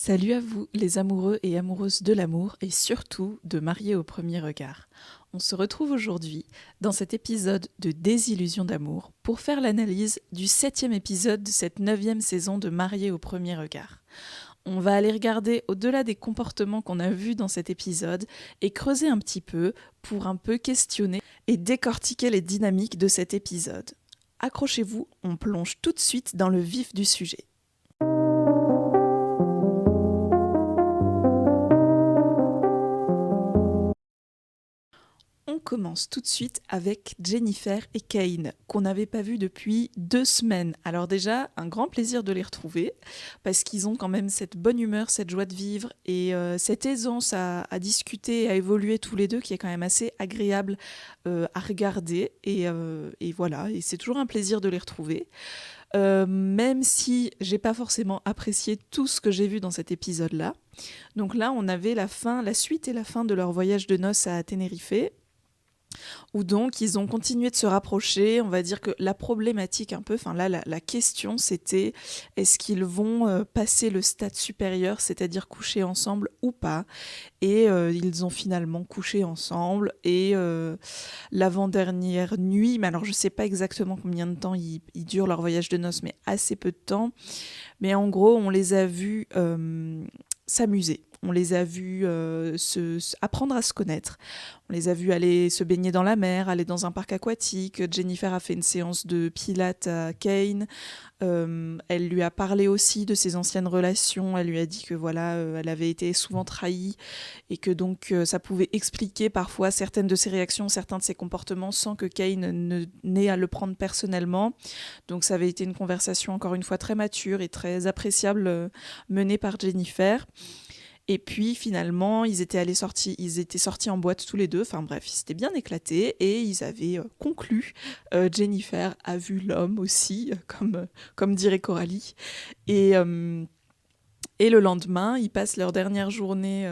Salut à vous, les amoureux et amoureuses de l'amour et surtout de Mariés au premier regard. On se retrouve aujourd'hui dans cet épisode de Désillusion d'amour pour faire l'analyse du 7e épisode de cette 9e saison de Mariés au premier regard. On va aller regarder au-delà des comportements qu'on a vus dans cet épisode et creuser un petit peu pour un peu questionner et décortiquer les dynamiques de cet épisode. Accrochez-vous, on plonge tout de suite dans le vif du sujet. On commence tout de suite avec Jennifer et Kane, qu'on n'avait pas vus depuis 2 semaines. Alors déjà, un grand plaisir de les retrouver, parce qu'ils ont quand même cette bonne humeur, cette joie de vivre, et cette aisance à discuter, à évoluer tous les deux, qui est quand même assez agréable à regarder. Et voilà, et c'est toujours un plaisir de les retrouver. Même si j'ai pas forcément apprécié tout ce que j'ai vu dans cet épisode-là. Donc là, on avait la suite et la fin de leur voyage de noces à Tenerife, où donc ils ont continué de se rapprocher. On va dire que la problématique un peu, enfin là la question c'était est-ce qu'ils vont passer le stade supérieur, c'est-à-dire coucher ensemble ou pas. Et ils ont finalement couché ensemble et l'avant-dernière nuit, mais alors je sais pas exactement combien de temps ils durent leur voyage de noces, mais assez peu de temps. Mais en gros, on les a vus s'amuser. On les a vus apprendre à se connaître. On les a vus aller se baigner dans la mer, aller dans un parc aquatique. Jennifer a fait une séance de pilates à Kane. Elle lui a parlé aussi de ses anciennes relations. Elle lui a dit que voilà, elle avait été souvent trahie et que donc ça pouvait expliquer parfois certaines de ses réactions, certains de ses comportements sans que Kane n'ait à le prendre personnellement. Donc ça avait été une conversation encore une fois très mature et très appréciable menée par Jennifer. Et puis finalement, ils étaient sortis en boîte tous les deux. Enfin bref, ils s'étaient bien éclatés et ils avaient conclu. Jennifer a vu l'homme aussi, comme dirait Coralie. Et le lendemain, ils passent leur dernière journée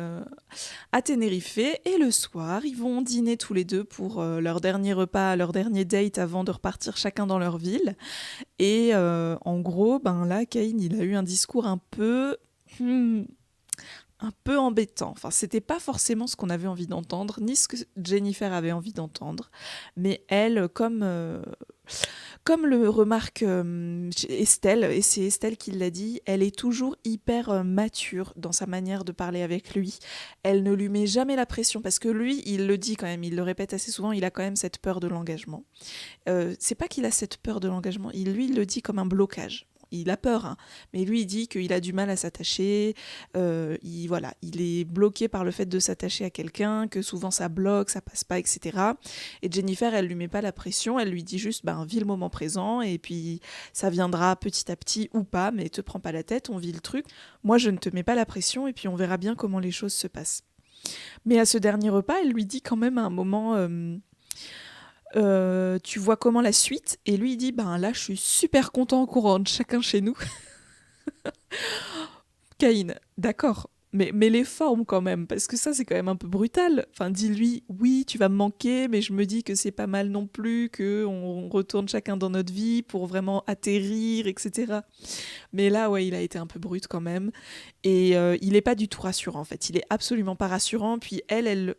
à Tenerife et le soir, ils vont dîner tous les deux pour leur dernier repas, leur dernier date avant de repartir chacun dans leur ville. Et en gros, ben là, Kane, il a eu un discours un peu embêtant. Enfin, c'était pas forcément ce qu'on avait envie d'entendre, ni ce que Jennifer avait envie d'entendre. Mais elle, comme le remarque Estelle, et c'est Estelle qui l'a dit, elle est toujours hyper mature dans sa manière de parler avec lui. Elle ne lui met jamais la pression, parce que lui, il le dit quand même, il le répète assez souvent, il a quand même cette peur de l'engagement. C'est pas qu'il a cette peur de l'engagement, il le dit comme un blocage. Il a peur, hein, mais lui il dit qu'il a du mal à s'attacher, il est bloqué par le fait de s'attacher à quelqu'un, que souvent ça bloque, ça passe pas, etc. Et Jennifer, elle lui met pas la pression, elle lui dit juste, vis le moment présent, et puis ça viendra petit à petit ou pas, mais te prends pas la tête, on vit le truc. Moi je ne te mets pas la pression, et puis on verra bien comment les choses se passent. Mais à ce dernier repas, elle lui dit quand même à un moment... tu vois comment la suite? Et lui il dit là je suis super content qu'on rentre chacun chez nous. Caïn, d'accord, mais les formes quand même, parce que ça c'est quand même un peu brutal. Enfin, dis-lui, oui, tu vas me manquer, mais je me dis que c'est pas mal non plus qu'on retourne chacun dans notre vie pour vraiment atterrir, etc. Mais là, ouais, il a été un peu brut quand même. Et il est pas du tout rassurant, en fait. Il est absolument pas rassurant. Puis elle...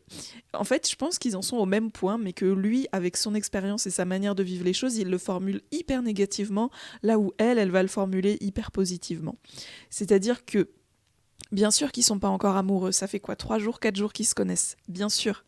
En fait, je pense qu'ils en sont au même point, mais que lui, avec son expérience et sa manière de vivre les choses, il le formule hyper négativement, là où elle va le formuler hyper positivement. C'est-à-dire que bien sûr qu'ils sont pas encore amoureux, ça fait quoi, 3 jours, 4 jours qu'ils se connaissent, bien sûr.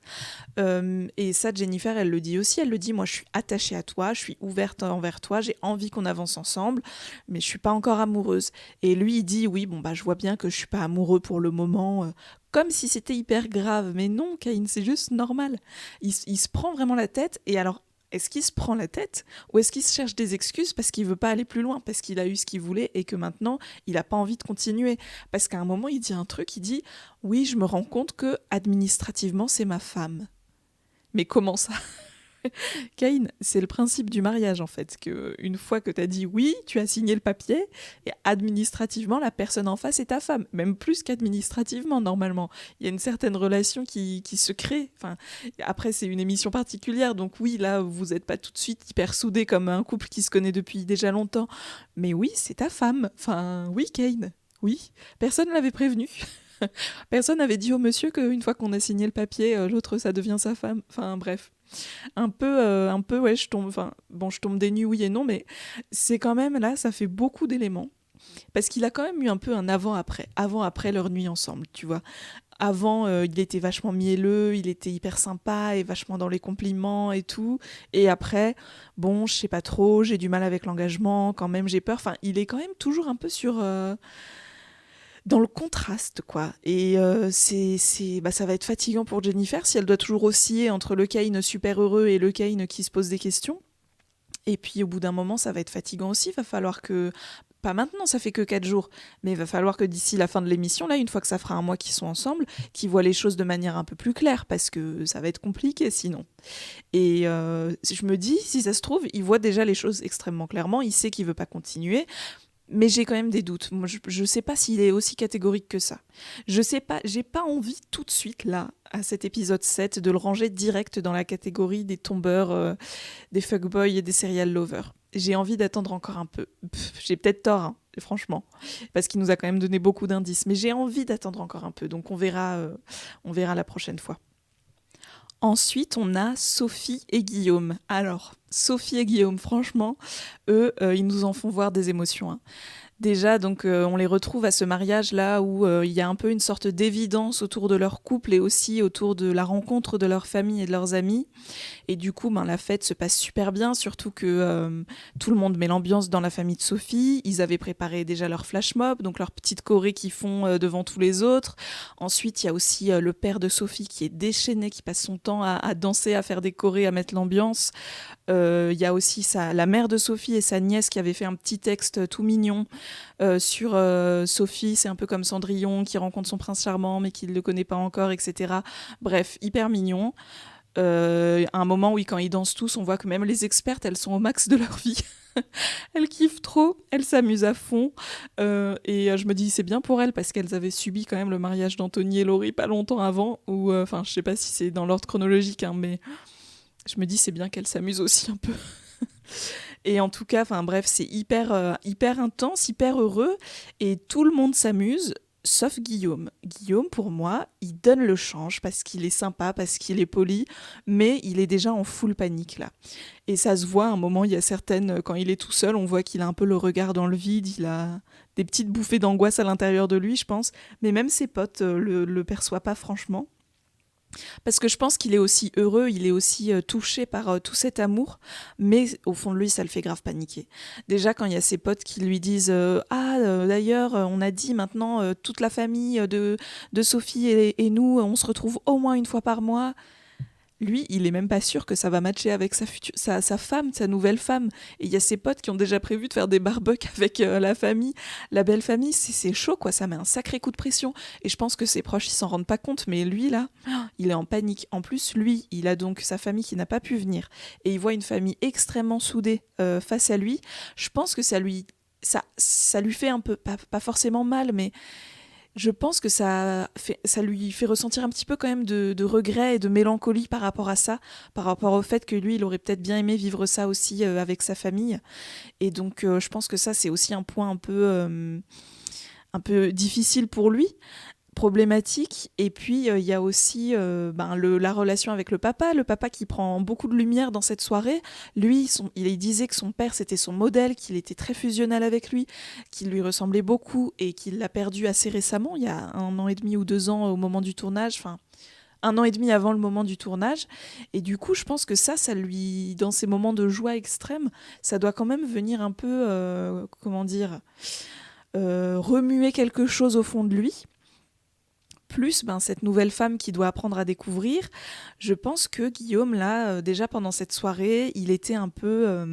Et ça, Jennifer, elle le dit aussi, elle le dit, moi je suis attachée à toi, je suis ouverte envers toi, j'ai envie qu'on avance ensemble, mais je suis pas encore amoureuse. Et lui, il dit, oui, je vois bien que je suis pas amoureux pour le moment, comme si c'était hyper grave. Mais non, Caïn, c'est juste normal. Il se prend vraiment la tête, et alors, est-ce qu'il se prend la tête ou est-ce qu'il se cherche des excuses parce qu'il veut pas aller plus loin, parce qu'il a eu ce qu'il voulait et que maintenant il a pas envie de continuer? Parce qu'à un moment il dit un truc, il dit oui, je me rends compte que administrativement c'est ma femme. Mais comment ça? Cain, c'est le principe du mariage en fait, qu'une fois que tu as dit oui, tu as signé le papier, et administrativement, la personne en face est ta femme, même plus qu'administrativement normalement. Il y a une certaine relation qui se crée. Enfin, après, c'est une émission particulière, donc oui, là, vous n'êtes pas tout de suite hyper soudés comme un couple qui se connaît depuis déjà longtemps, mais oui, c'est ta femme. Enfin, oui, Cain. Oui, personne ne l'avait prévenu. Personne n'avait dit au monsieur qu'une fois qu'on a signé le papier, l'autre, ça devient sa femme. Enfin, bref. Ouais, je tombe des nues, oui et non, mais c'est quand même, là, ça fait beaucoup d'éléments. Parce qu'il a quand même eu un peu un avant-après. Avant-après leur nuit ensemble, tu vois. Avant, il était vachement mielleux, il était hyper sympa et vachement dans les compliments et tout. Et après, bon, je sais pas trop, j'ai du mal avec l'engagement, quand même, j'ai peur. Enfin, il est quand même toujours un peu dans le contraste, quoi. Et ça va être fatigant pour Jennifer si elle doit toujours osciller entre le Kane super heureux et le Kane qui se pose des questions. Et puis au bout d'un moment, ça va être fatigant aussi. Il va falloir que, pas maintenant, ça fait que 4 jours, mais il va falloir que d'ici la fin de l'émission, là, une fois que ça fera un mois qu'ils sont ensemble, qu'ils voient les choses de manière un peu plus claire, parce que ça va être compliqué sinon. Et je me dis, si ça se trouve, il voit déjà les choses extrêmement clairement, il sait qu'il veut pas continuer. Mais j'ai quand même des doutes. Moi, je sais pas s'il est aussi catégorique que ça. Je sais pas, j'ai pas envie tout de suite, là, à cet épisode 7, de le ranger direct dans la catégorie des tombeurs, des fuckboys et des serial lovers. J'ai envie d'attendre encore un peu. J'ai peut-être tort, hein, franchement, parce qu'il nous a quand même donné beaucoup d'indices. Mais j'ai envie d'attendre encore un peu, donc on verra la prochaine fois. Ensuite, on a Sophie et Guillaume. Alors, Sophie et Guillaume, franchement, eux, ils nous en font voir des émotions, hein. Déjà, donc, on les retrouve à ce mariage-là où il y a un peu une sorte d'évidence autour de leur couple et aussi autour de la rencontre de leur famille et de leurs amis. Et du coup, la fête se passe super bien, surtout que tout le monde met l'ambiance dans la famille de Sophie. Ils avaient préparé déjà leur flash mob, donc leur petite choré qu'ils font devant tous les autres. Ensuite, il y a aussi le père de Sophie qui est déchaîné, qui passe son temps à danser, à faire des chorés, à mettre l'ambiance. Il y a aussi la mère de Sophie et sa nièce qui avaient fait un petit texte tout mignon sur Sophie. C'est un peu comme Cendrillon qui rencontre son prince charmant mais qui ne le connaît pas encore, etc. Bref, hyper mignon. À un moment, oui, quand ils dansent tous, on voit que même les expertes, elles sont au max de leur vie. Elles kiffent trop, elles s'amusent à fond. Et je me dis, c'est bien pour elles parce qu'elles avaient subi quand même le mariage d'Anthony et Laurie pas longtemps avant. Ou, je sais pas si c'est dans l'ordre chronologique, hein, mais je me dis, c'est bien qu'elles s'amusent aussi un peu. Et en tout cas, bref, c'est hyper intense, hyper heureux. Et tout le monde s'amuse. Sauf Guillaume. Guillaume, pour moi, il donne le change parce qu'il est sympa, parce qu'il est poli, mais il est déjà en full panique là. Et ça se voit, à un moment, il y a certaines, quand il est tout seul, on voit qu'il a un peu le regard dans le vide, il a des petites bouffées d'angoisse à l'intérieur de lui, je pense. Mais même ses potes le perçoivent pas franchement. Parce que je pense qu'il est aussi heureux, il est aussi touché par tout cet amour, mais au fond de lui, ça le fait grave paniquer. Déjà, quand il y a ses potes qui lui disent d'ailleurs, on a dit maintenant, toute la famille de Sophie et nous, on se retrouve au moins une fois par mois. Lui, il est même pas sûr que ça va matcher avec sa femme, sa nouvelle femme. Et il y a ses potes qui ont déjà prévu de faire des barbecues avec la famille, la belle famille. C'est chaud, quoi. Ça met un sacré coup de pression. Et je pense que ses proches, ils s'en rendent pas compte. Mais lui, là, il est en panique. En plus, lui, il a donc sa famille qui n'a pas pu venir. Et il voit une famille extrêmement soudée face à lui. Je pense que ça lui fait un peu, pas forcément mal, mais je pense que ça lui fait ressentir un petit peu quand même de regret et de mélancolie par rapport à ça, par rapport au fait que lui, il aurait peut-être bien aimé vivre ça aussi avec sa famille. Et donc, je pense que ça, c'est aussi un point un peu difficile pour lui, problématique. Et puis, il y a aussi la relation avec le papa qui prend beaucoup de lumière dans cette soirée. Lui, il disait que son père, c'était son modèle, qu'il était très fusionnel avec lui, qu'il lui ressemblait beaucoup et qu'il l'a perdu assez récemment, il y a 1 an et demi ou 2 ans au moment du tournage, 1 an et demi avant le moment du tournage. Et du coup, je pense que ça lui, dans ces moments de joie extrême, ça doit quand même venir un peu, remuer quelque chose au fond de lui. Plus cette nouvelle femme qui doit apprendre à découvrir. Je pense que Guillaume, là, déjà pendant cette soirée, il était un peu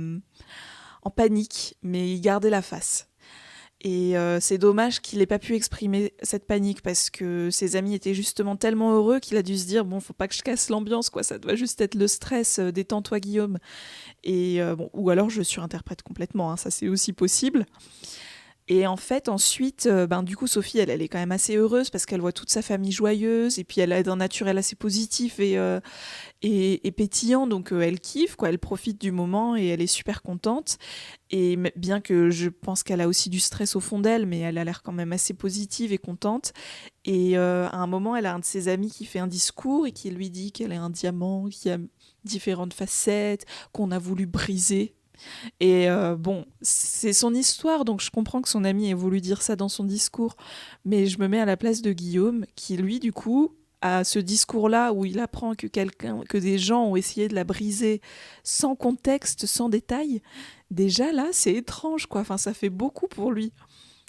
en panique, mais il gardait la face. Et c'est dommage qu'il n'ait pas pu exprimer cette panique parce que ses amis étaient justement tellement heureux qu'il a dû se dire, bon, faut pas que je casse l'ambiance, quoi, ça doit juste être le stress, détends-toi Guillaume. Et ou alors je surinterprète complètement, hein, ça c'est aussi possible. Et en fait, ensuite, du coup, Sophie, elle est quand même assez heureuse parce qu'elle voit toute sa famille joyeuse et puis elle a d'un naturel assez positif et pétillant, donc elle kiffe, quoi. Elle profite du moment et elle est super contente. Et bien que je pense qu'elle a aussi du stress au fond d'elle, mais elle a l'air quand même assez positive et contente. Et à un moment, elle a un de ses amis qui fait un discours et qui lui dit qu'elle est un diamant, qui a différentes facettes, qu'on a voulu briser. Et bon, c'est son histoire, donc je comprends que son ami ait voulu dire ça dans son discours, mais je me mets à la place de Guillaume, qui lui, du coup, a ce discours-là où il apprend que des gens ont essayé de la briser sans contexte, sans détail. Déjà là, c'est étrange, quoi. Enfin, ça fait beaucoup pour lui.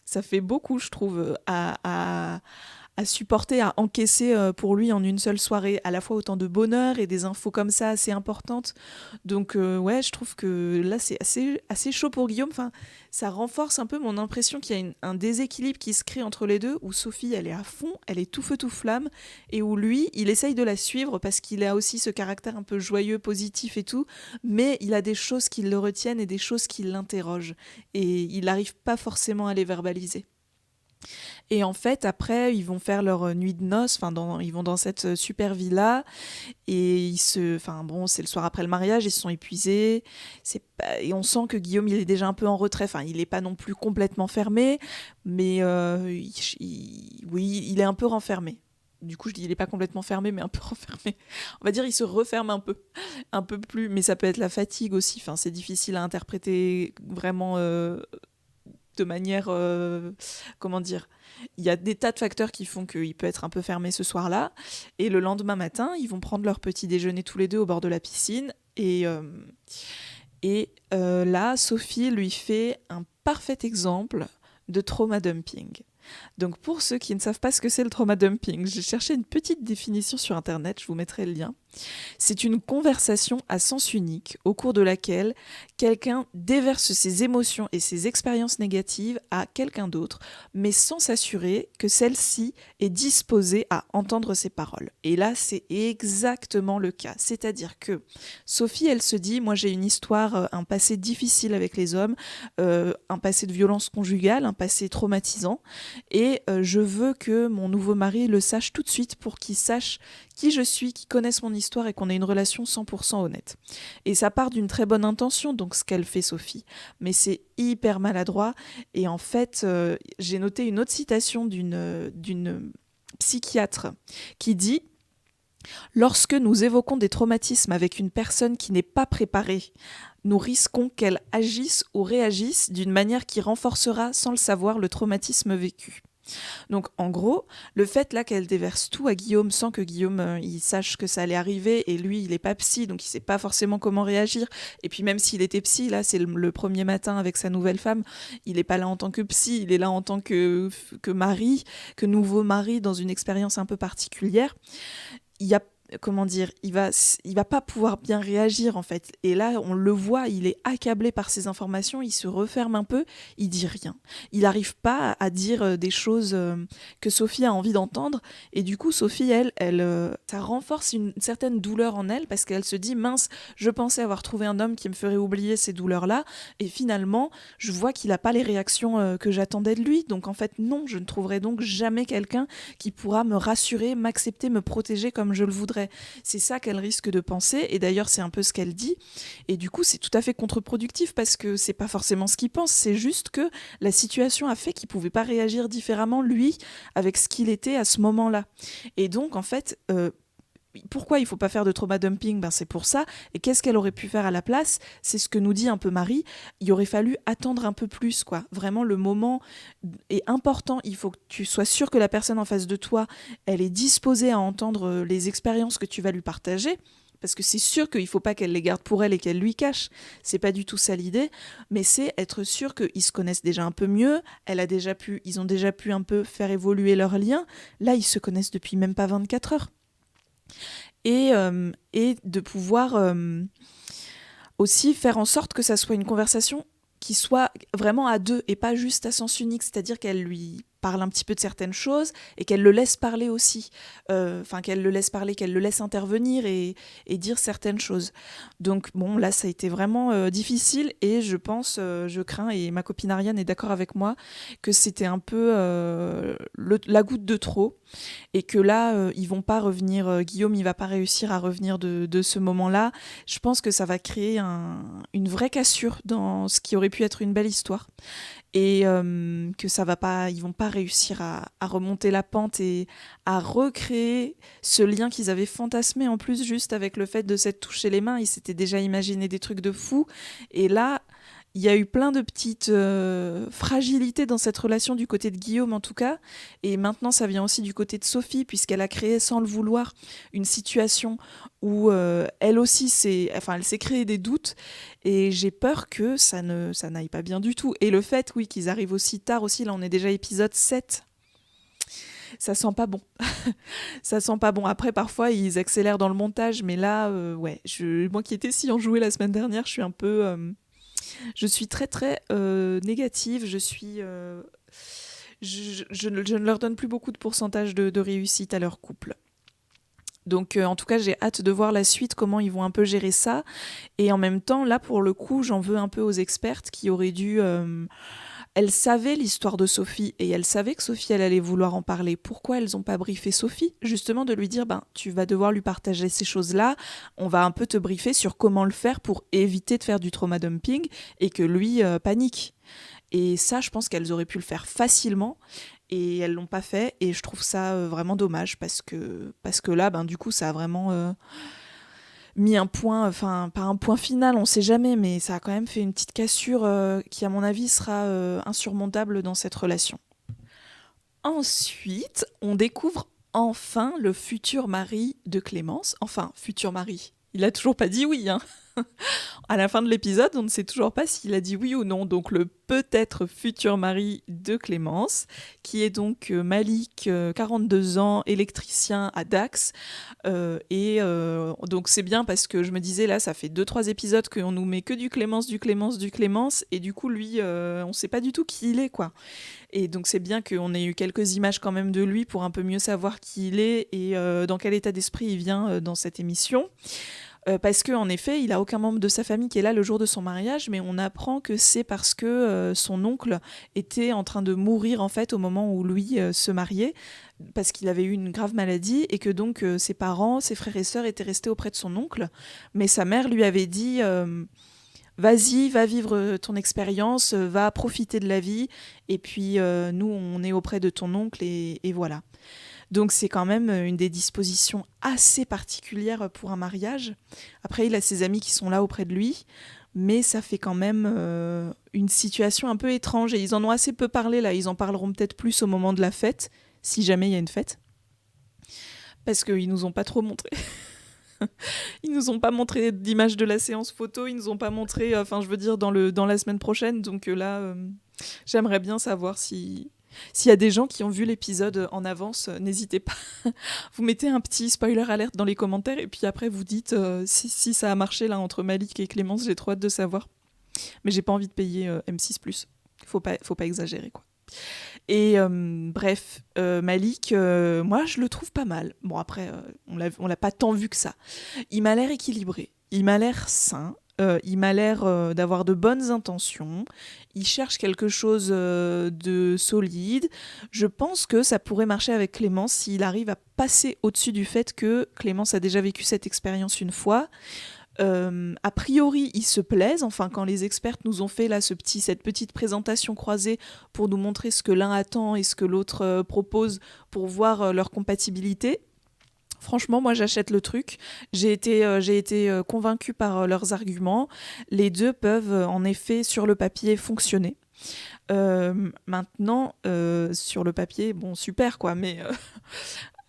Ça fait beaucoup, je trouve, à supporter, à encaisser pour lui en une seule soirée, à la fois autant de bonheur et des infos comme ça assez importantes. Donc ouais, je trouve que là c'est assez chaud pour Guillaume. Enfin, ça renforce un peu mon impression qu'il y a un déséquilibre qui se crée entre les deux, où Sophie elle est à fond, elle est tout feu tout flamme, et où lui il essaye de la suivre parce qu'il a aussi ce caractère un peu joyeux, positif et tout, mais il a des choses qui le retiennent et des choses qui l'interrogent, et il n'arrive pas forcément à les verbaliser. Et en fait, après, ils vont faire leur nuit de noces. Ils vont dans cette super villa et c'est le soir après le mariage. Ils se sont épuisés. Et on sent que Guillaume, il est déjà un peu en retrait. Enfin, il n'est pas non plus complètement fermé, mais oui, il est un peu renfermé. Du coup, je dis il n'est pas complètement fermé, mais un peu renfermé. On va dire il se referme un peu plus. Mais ça peut être la fatigue aussi. Enfin, c'est difficile à interpréter vraiment. De manière, comment dire, il y a des tas de facteurs qui font qu'il peut être un peu fermé ce soir-là, et le lendemain matin, ils vont prendre leur petit déjeuner tous les deux au bord de la piscine, et là, Sophie lui fait un parfait exemple de trauma dumping. Donc pour ceux qui ne savent pas ce que c'est le trauma dumping, j'ai cherché une petite définition sur internet, je vous mettrai le lien. C'est une conversation à sens unique au cours de laquelle quelqu'un déverse ses émotions et ses expériences négatives à quelqu'un d'autre, mais sans s'assurer que celle-ci est disposée à entendre ses paroles. Et là, c'est exactement le cas. C'est-à-dire que Sophie, elle se dit, moi j'ai une histoire, un passé difficile avec les hommes, un passé de violence conjugale, un passé traumatisant, et je veux que mon nouveau mari le sache tout de suite pour qu'il sache qui je suis, qu'il connaisse mon histoire et qu'on ait une relation 100% honnête. Et ça part d'une très bonne intention, donc ce qu'elle fait Sophie, mais c'est hyper maladroit. Et en fait, j'ai noté une autre citation d'une psychiatre qui dit: lorsque nous évoquons des traumatismes avec une personne qui n'est pas préparée, nous risquons qu'elle agisse ou réagisse d'une manière qui renforcera sans le savoir le traumatisme vécu. Donc en gros, le fait là qu'elle déverse tout à Guillaume sans que Guillaume il sache que ça allait arriver, et lui il est pas psy donc il sait pas forcément comment réagir, et puis même s'il était psy, là c'est le premier matin avec sa nouvelle femme, il est pas là en tant que psy, il est là en tant que mari, que nouveau mari dans une expérience un peu particulière. Il y a comment dire, il va pas pouvoir bien réagir en fait. Et là, on le voit, il est accablé par ces informations, il se referme un peu, il dit rien. Il n'arrive pas à dire des choses que Sophie a envie d'entendre. Et du coup, Sophie, ça renforce une certaine douleur en elle parce qu'elle se dit, mince, je pensais avoir trouvé un homme qui me ferait oublier ces douleurs-là. Et finalement, je vois qu'il n'a pas les réactions que j'attendais de lui. Donc en fait, non, je ne trouverai donc jamais quelqu'un qui pourra me rassurer, m'accepter, me protéger comme je le voudrais. C'est ça qu'elle risque de penser, et d'ailleurs c'est un peu ce qu'elle dit, et du coup c'est tout à fait contre-productif parce que c'est pas forcément ce qu'il pense, c'est juste que la situation a fait qu'il pouvait pas réagir différemment lui avec ce qu'il était à ce moment-là. Et donc en fait, pourquoi il faut pas faire de trauma dumping? C'est pour ça. Et qu'est-ce qu'elle aurait pu faire à la place? C'est ce que nous dit un peu Marie. Il aurait fallu attendre un peu plus, quoi. Vraiment, le moment est important. Il faut que tu sois sûr que la personne en face de toi, elle est disposée à entendre les expériences que tu vas lui partager. Parce que c'est sûr qu'il ne faut pas qu'elle les garde pour elle et qu'elle lui cache. C'est pas du tout ça l'idée. Mais c'est être sûr qu'ils se connaissent déjà un peu mieux. Ils ont déjà pu un peu faire évoluer leurs liens. Là, ils se connaissent depuis même pas 24 heures. Et de pouvoir aussi faire en sorte que ça soit une conversation qui soit vraiment à deux et pas juste à sens unique, c'est-à-dire qu'elle lui parle un petit peu de certaines choses et qu'elle le laisse parler aussi. Enfin, qu'elle le laisse parler, qu'elle le laisse intervenir et dire certaines choses. Donc bon, là, ça a été vraiment difficile et je pense, je crains, et ma copine Ariane est d'accord avec moi, que c'était un peu la goutte de trop et que là, ils vont pas revenir, Guillaume, il va pas réussir à revenir de ce moment-là. Je pense que ça va créer une vraie cassure dans ce qui aurait pu être une belle histoire et que ça va pas, ils vont pas réussir à remonter la pente et à recréer ce lien qu'ils avaient fantasmé en plus juste avec le fait de s'être touché les mains. Ils s'étaient déjà imaginé des trucs de fou et là, il y a eu plein de petites fragilités dans cette relation du côté de Guillaume en tout cas, et maintenant ça vient aussi du côté de Sophie puisqu'elle a créé sans le vouloir une situation où elle aussi elle s'est créé des doutes et j'ai peur que ça n'aille pas bien du tout. Et le fait, oui, qu'ils arrivent aussi tard aussi, là on est déjà épisode 7, ça sent pas bon. Ça sent pas bon. Après, parfois, ils accélèrent dans le montage, mais là, ouais, moi qui étais si enjouée la semaine dernière, je suis très très négative, je ne leur donne plus beaucoup de pourcentage de réussite à leur couple. Donc en tout cas j'ai hâte de voir la suite, comment ils vont un peu gérer ça, et en même temps là pour le coup j'en veux un peu aux expertes qui auraient dû... Elles savaient l'histoire de Sophie et elles savaient que Sophie elle allait vouloir en parler. Pourquoi elles n'ont pas briefé Sophie? Justement de lui dire tu vas devoir lui partager ces choses-là, on va un peu te briefer sur comment le faire pour éviter de faire du trauma dumping et que lui panique. Et ça je pense qu'elles auraient pu le faire facilement et elles l'ont pas fait et je trouve ça vraiment dommage parce que là du coup ça a vraiment mis un point, enfin pas un point final, on sait jamais, mais ça a quand même fait une petite cassure qui à mon avis sera insurmontable dans cette relation. Ensuite, on découvre enfin le futur mari de Clémence, enfin futur mari. Il a toujours pas dit oui, hein. À la fin de l'épisode, on ne sait toujours pas s'il a dit oui ou non. Donc le peut-être futur mari de Clémence, qui est donc Malik, 42 ans, électricien à Dax. Donc c'est bien parce que je me disais là, ça fait 2-3 épisodes qu'on nous met que du Clémence. Et du coup, lui, on ne sait pas du tout qui il est, quoi. Et donc c'est bien qu'on ait eu quelques images quand même de lui pour un peu mieux savoir qui il est et dans quel état d'esprit il vient dans cette émission. Parce qu'en effet, il n'a aucun membre de sa famille qui est là le jour de son mariage, mais on apprend que c'est parce que son oncle était en train de mourir en fait au moment où lui se mariait, parce qu'il avait eu une grave maladie et que donc ses parents, ses frères et sœurs étaient restés auprès de son oncle, mais sa mère lui avait dit vas-y, va vivre ton expérience, va profiter de la vie, et puis nous on est auprès de ton oncle et voilà. Donc c'est quand même une des dispositions assez particulières pour un mariage. Après, il a ses amis qui sont là auprès de lui, mais ça fait quand même une situation un peu étrange. Et ils en ont assez peu parlé là, ils en parleront peut-être plus au moment de la fête, si jamais il y a une fête. Parce qu'ils nous ont pas trop montré. Ils nous ont pas montré d'images de la séance photo, ils nous ont pas montré, je veux dire, dans la semaine prochaine. Donc là, j'aimerais bien savoir s'il y a des gens qui ont vu l'épisode en avance, n'hésitez pas. Vous mettez un petit spoiler alerte dans les commentaires et puis après vous dites si ça a marché là entre Malik et Clémence, j'ai trop hâte de savoir. Mais j'ai pas envie de payer M6+. Faut pas exagérer quoi. Et bref, Malik, moi je le trouve pas mal. Bon après, on l'a pas tant vu que ça. Il m'a l'air équilibré, il m'a l'air sain. Il m'a l'air d'avoir de bonnes intentions. Il cherche quelque chose de solide. Je pense que ça pourrait marcher avec Clémence s'il arrive à passer au-dessus du fait que Clémence a déjà vécu cette expérience une fois. A priori, ils se plaisent. Enfin, quand les expertes nous ont fait là cette petite présentation croisée pour nous montrer ce que l'un attend et ce que l'autre propose pour voir leur compatibilité. Franchement, moi, j'achète le truc. J'ai été convaincue par leurs arguments. Les deux peuvent, en effet, sur le papier, fonctionner. Maintenant, sur le papier, bon, super, quoi, mais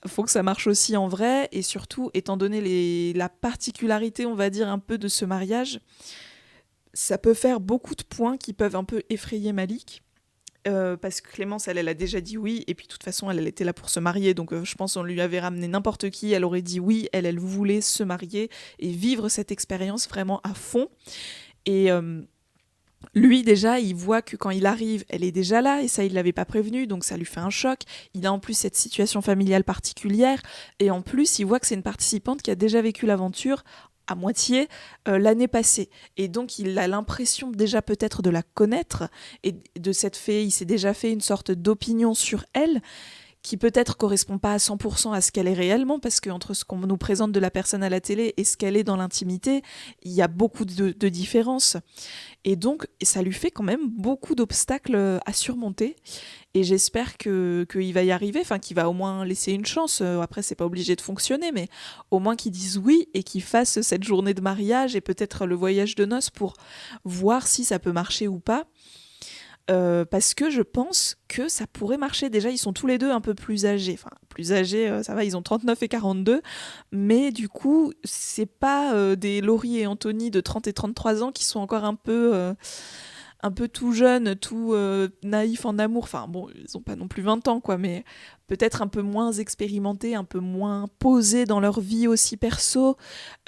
faut que ça marche aussi en vrai. Et surtout, étant donné la particularité, on va dire, un peu de ce mariage, ça peut faire beaucoup de points qui peuvent un peu effrayer Malik. Parce que Clémence, elle a déjà dit oui, et puis de toute façon, elle était là pour se marier, donc je pense qu'on lui avait ramené n'importe qui, elle aurait dit oui, elle voulait se marier et vivre cette expérience vraiment à fond. Et Lui, déjà, il voit que quand il arrive, elle est déjà là, et ça, il l'avait pas prévenu, donc ça lui fait un choc. Il a en plus cette situation familiale particulière, et en plus, il voit que c'est une participante qui a déjà vécu l'aventure à moitié l'année passée. Et donc, il a l'impression déjà peut-être de la connaître, et de cette fée, il s'est déjà fait une sorte d'opinion sur elle, qui peut-être correspond pas à 100% à ce qu'elle est réellement, parce qu'entre ce qu'on nous présente de la personne à la télé et ce qu'elle est dans l'intimité, il y a beaucoup de différences. Et donc, ça lui fait quand même beaucoup d'obstacles à surmonter. Et j'espère qu'il va y arriver, enfin qu'il va au moins laisser une chance. Après, c'est pas obligé de fonctionner, mais au moins qu'il dise oui et qu'il fasse cette journée de mariage et peut-être le voyage de noces pour voir si ça peut marcher ou pas. Parce que je pense que ça pourrait marcher. Déjà, ils sont tous les deux un peu plus âgés. Enfin, plus âgés, ça va, ils ont 39 et 42. Mais du coup, c'est pas des Laurie et Anthony de 30 et 33 ans qui sont encore un peu tout jeunes, tout naïfs en amour. Enfin, bon, ils ont pas non plus 20 ans, quoi, mais peut-être un peu moins expérimentés, un peu moins posés dans leur vie aussi perso.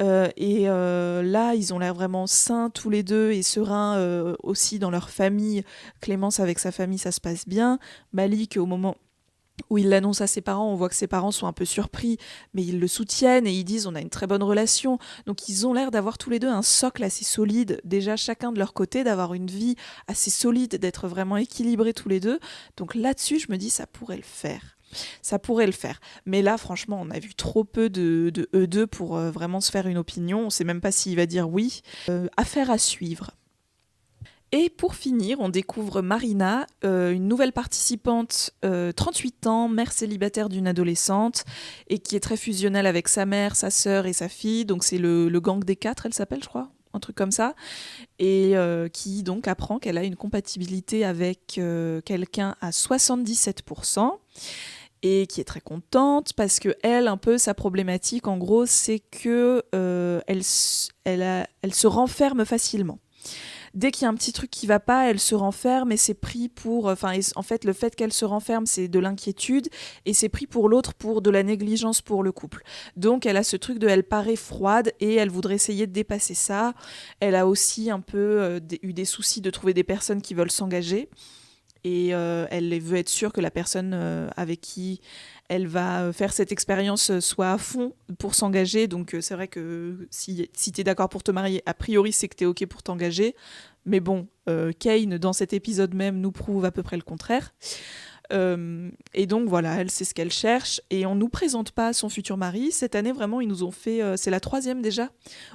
Là, ils ont l'air vraiment sains tous les deux et sereins aussi dans leur famille. Clémence, avec sa famille, ça se passe bien. Malik, au moment où il l'annonce à ses parents, on voit que ses parents sont un peu surpris, mais ils le soutiennent et ils disent on a une très bonne relation. Donc ils ont l'air d'avoir tous les deux un socle assez solide, déjà chacun de leur côté, d'avoir une vie assez solide, d'être vraiment équilibrés tous les deux. Donc là-dessus, je me dis ça pourrait le faire. Ça pourrait le faire. Mais là, franchement, on a vu trop peu de eux deux pour vraiment se faire une opinion. On ne sait même pas s'il va dire oui. Affaire à suivre. Et pour finir, on découvre Marina, une nouvelle participante, 38 ans, mère célibataire d'une adolescente, et qui est très fusionnelle avec sa mère, sa sœur et sa fille. Donc c'est le gang des quatre, elle s'appelle, je crois, un truc comme ça. Et qui donc apprend qu'elle a une compatibilité avec quelqu'un à 77%. Et qui est très contente parce que elle, un peu, sa problématique, en gros, c'est que elle se renferme facilement. Dès qu'il y a un petit truc qui va pas, elle se renferme et c'est pris pour... en fait, le fait qu'elle se renferme, c'est de l'inquiétude et c'est pris pour l'autre pour de la négligence pour le couple. Donc, elle a ce truc de... Elle paraît froide et elle voudrait essayer de dépasser ça. Elle a aussi un peu eu des soucis de trouver des personnes qui veulent s'engager. Et elle veut être sûre que la personne avec qui elle va faire cette expérience soit à fond pour s'engager. Donc c'est vrai que si tu es d'accord pour te marier, a priori c'est que tu es OK pour t'engager. Mais bon, Kane, dans cet épisode même, nous prouve à peu près le contraire. Et donc voilà, elle sait ce qu'elle cherche. Et on ne nous présente pas son futur mari. Cette année, vraiment, ils nous ont fait... c'est la 3e déjà,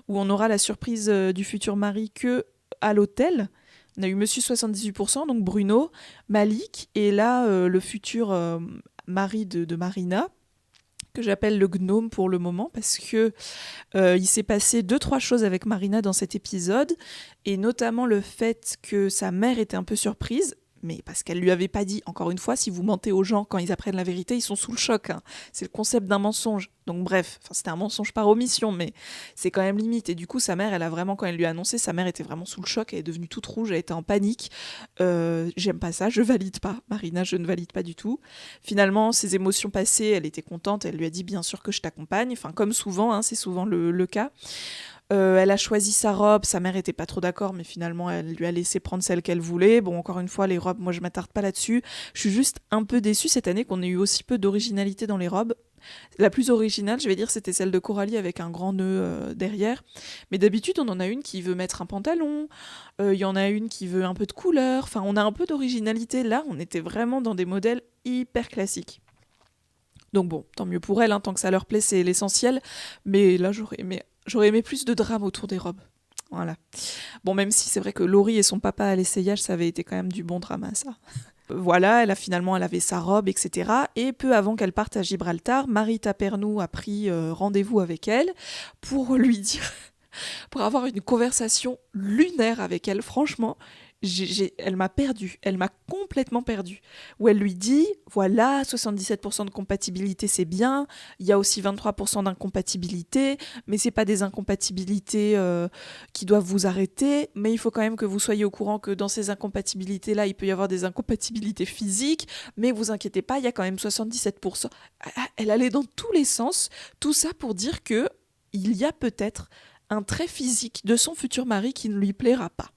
où on aura la surprise du futur mari que à l'hôtel. On a eu Monsieur 78%, donc Bruno, Malik, et là, le futur mari de Marina, que j'appelle le gnome pour le moment, parce que il s'est passé 2-3 choses avec Marina dans cet épisode, et notamment le fait que sa mère était un peu surprise, mais parce qu'elle lui avait pas dit, encore une fois, si vous mentez aux gens quand ils apprennent la vérité, ils sont sous le choc. Hein. C'est le concept d'un mensonge. Donc bref, c'était un mensonge par omission, mais c'est quand même limite. Et du coup, sa mère, elle a vraiment, quand elle lui a annoncé, sa mère était vraiment sous le choc, elle est devenue toute rouge, elle était en panique. J'aime pas ça, je valide pas. Marina, je ne valide pas du tout. Finalement, ses émotions passées, elle était contente, elle lui a dit bien sûr que je t'accompagne. Enfin, comme souvent, hein, c'est souvent le cas. Elle a choisi sa robe, sa mère était pas trop d'accord, mais finalement elle lui a laissé prendre celle qu'elle voulait. Bon, encore une fois, les robes, moi je m'attarde pas là-dessus. Je suis juste un peu déçue cette année qu'on ait eu aussi peu d'originalité dans les robes. La plus originale, je vais dire, c'était celle de Coralie avec un grand nœud derrière. Mais d'habitude, on en a une qui veut mettre un pantalon, il y en a une qui veut un peu de couleur. Enfin, on a un peu d'originalité. Là, on était vraiment dans des modèles hyper classiques. Donc bon, tant mieux pour elle, hein, tant que ça leur plaît, c'est l'essentiel. Mais là, j'aurais aimé plus de drame autour des robes. Voilà. Bon, même si c'est vrai que Laurie et son papa à l'essayage, ça avait été quand même du bon drama, ça. Voilà, elle avait sa robe, etc. Et peu avant qu'elle parte à Gibraltar, Marie Tapernou a pris rendez-vous avec elle pour lui dire, pour avoir une conversation lunaire avec elle. Franchement, elle m'a perdue, elle m'a complètement perdue. Où elle lui dit, voilà, 77% de compatibilité, c'est bien, il y a aussi 23% d'incompatibilité, mais c'est pas des incompatibilités qui doivent vous arrêter, mais il faut quand même que vous soyez au courant que dans ces incompatibilités-là, il peut y avoir des incompatibilités physiques, mais vous inquiétez pas, il y a quand même 77%. Elle allait dans tous les sens, tout ça pour dire que il y a peut-être un trait physique de son futur mari qui ne lui plaira pas.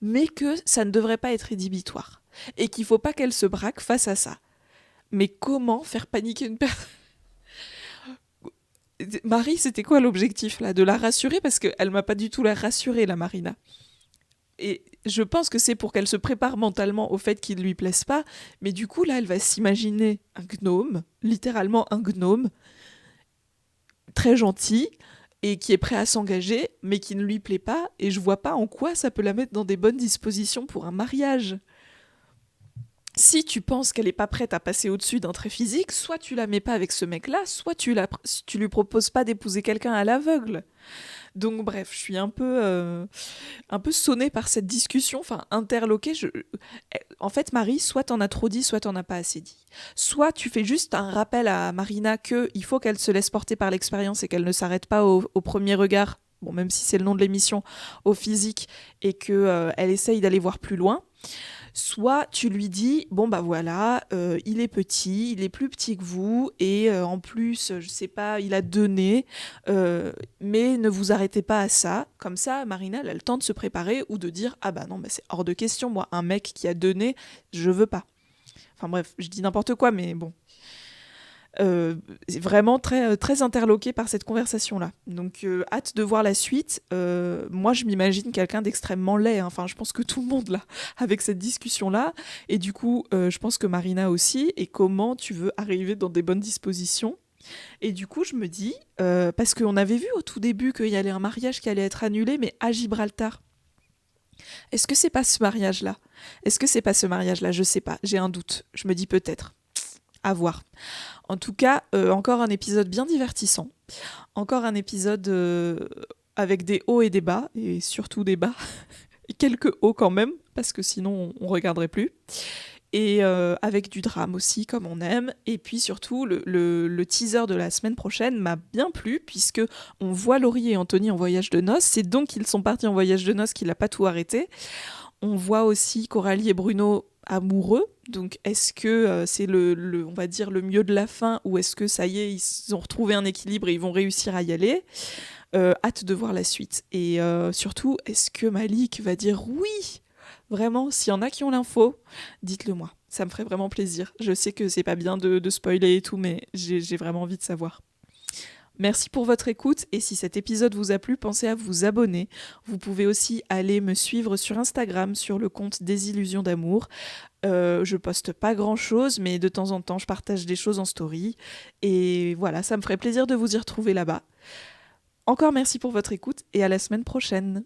mais que ça ne devrait pas être rédhibitoire et qu'il faut pas qu'elle se braque face à ça. Mais comment faire paniquer une personne? Marie, c'était quoi l'objectif là? De la rassurer? Parce qu'elle m'a pas du tout la rassurée, la Marina. Et je pense que c'est pour qu'elle se prépare mentalement au fait qu'il ne lui plaise pas, mais du coup là, elle va s'imaginer un gnome, littéralement un gnome, très gentil, et qui est prêt à s'engager, mais qui ne lui plaît pas, et je vois pas en quoi ça peut la mettre dans des bonnes dispositions pour un mariage. Si tu penses qu'elle est pas prête à passer au-dessus d'un trait physique, soit tu la mets pas avec ce mec-là, soit tu lui proposes pas d'épouser quelqu'un à l'aveugle. Donc bref, je suis un peu sonnée par cette discussion, enfin interloquée. En fait, Marie, soit t'en as trop dit, soit t'en as pas assez dit. Soit tu fais juste un rappel à Marina qu'il faut qu'elle se laisse porter par l'expérience et qu'elle ne s'arrête pas au premier regard, bon, même si c'est le nom de l'émission, au physique, et qu'elle essaye d'aller voir plus loin. Soit tu lui dis, bon bah voilà, il est petit, il est plus petit que vous, et en plus, je sais pas, il a donné, mais ne vous arrêtez pas à ça. Comme ça, Marina, elle a le temps de se préparer ou de dire, ah bah non, bah c'est hors de question, moi, un mec qui a donné, je veux pas. Enfin bref, je dis n'importe quoi, mais bon. Vraiment très, très interloquée par cette conversation-là. Donc, hâte de voir la suite. Moi, je m'imagine quelqu'un d'extrêmement laid. Hein. Enfin, je pense que tout le monde, là, avec cette discussion-là. Et du coup, je pense que Marina aussi. Et comment tu veux arriver dans des bonnes dispositions? Et du coup, je me dis, parce qu'on avait vu au tout début qu'il y allait un mariage qui allait être annulé, mais à Gibraltar. Est-ce que c'est pas ce mariage-là? Est-ce que c'est pas ce mariage-là? Je sais pas. J'ai un doute. Je me dis peut-être. À voir. En tout cas, encore un épisode bien divertissant. Encore un épisode avec des hauts et des bas, et surtout des bas. Et quelques hauts quand même, parce que sinon on regarderait plus. Et avec du drame aussi, comme on aime. Et puis surtout, le teaser de la semaine prochaine m'a bien plu, puisque on voit Laurie et Anthony en voyage de noces. C'est donc qu'ils sont partis en voyage de noces qu'il n'a pas tout arrêté. On voit aussi Coralie et Bruno amoureux. Donc, est-ce que c'est on va dire, le mieux de la fin, ou est-ce que ça y est, ils ont retrouvé un équilibre et ils vont réussir à y aller? Hâte de voir la suite. Et surtout, est-ce que Malik va dire oui? Vraiment, s'il y en a qui ont l'info, dites-le moi. Ça me ferait vraiment plaisir. Je sais que c'est pas bien de spoiler et tout, mais j'ai vraiment envie de savoir. Merci pour votre écoute, et si cet épisode vous a plu, pensez à vous abonner. Vous pouvez aussi aller me suivre sur Instagram sur le compte des Illusions d'amour. Je poste pas grand chose, mais de temps en temps je partage des choses en story. Et voilà, ça me ferait plaisir de vous y retrouver là-bas. Encore merci pour votre écoute et à la semaine prochaine.